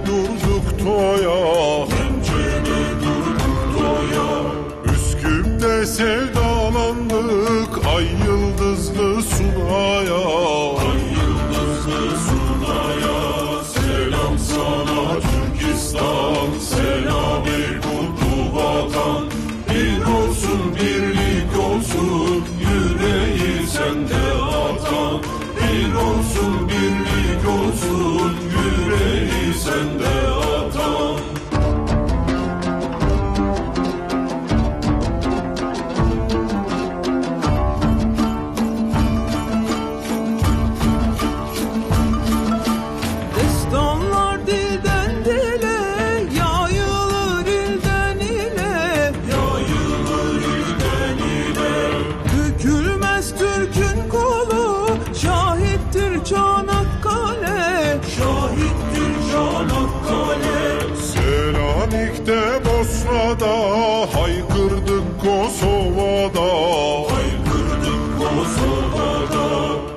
durduk toya, Pençede durduk doya. Üsküp'te sevdalandık ay yıldızlı Sunay'a. Ay yıldızlı Sunay'a selam sana Türkistan, selam ey kutlu vatan. Bir olsun birlik olsun yüreği sende atan. Bir olsun birlik olsun yüreği sende atan. Destanlar dilden dile yayılır ilden ile, Yayılır ilden ile. bükülmez Türk'ün kolu, şahittir Çanakkale. Şahittir Çanakkale. Selanik'te Bosna'da haykırdık Kosova'da. Haykırdık Kosova'da.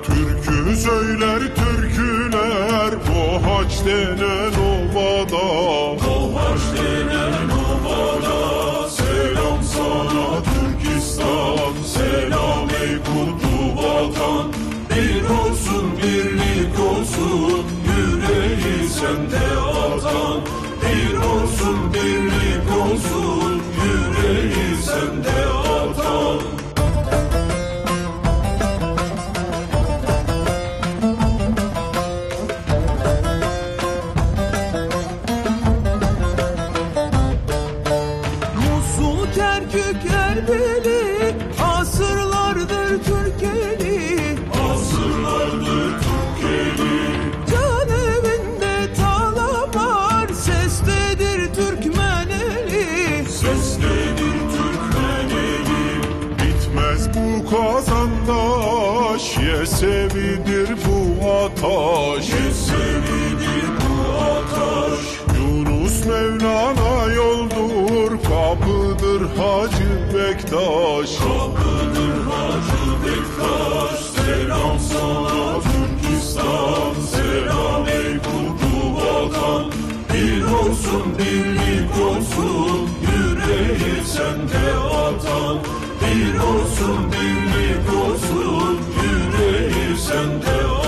Türkü söyler türküler Boğaç denen ovada. Boğaç denen ovada. Selam sana Türkistan, selam ey kutlu vatan. Bir olsun birlik olsun yüreği sende atan. Bir olsun birlik olsun yüreği sende atan. Musul, Kerkük, Erbili asırlardır Türkeli. Asırlardır Türkeli. Can evinde talamar, seslidir Türkmeneli. Seslenir Türkmeneli. Bitmez bu kazandaş, Yesevidir bu ataş. Yesevidir bu ataş. Yunus Mevlana yoldur, kapıdır Hacı Bektaş. Kapıdır Hacı Bektaş. Selam sana Türkistan, selam ey kutlu vatan. Bir olsun birlik olsun yüreği sende atan. Bir olsun birlik olsun yüreği sende atan.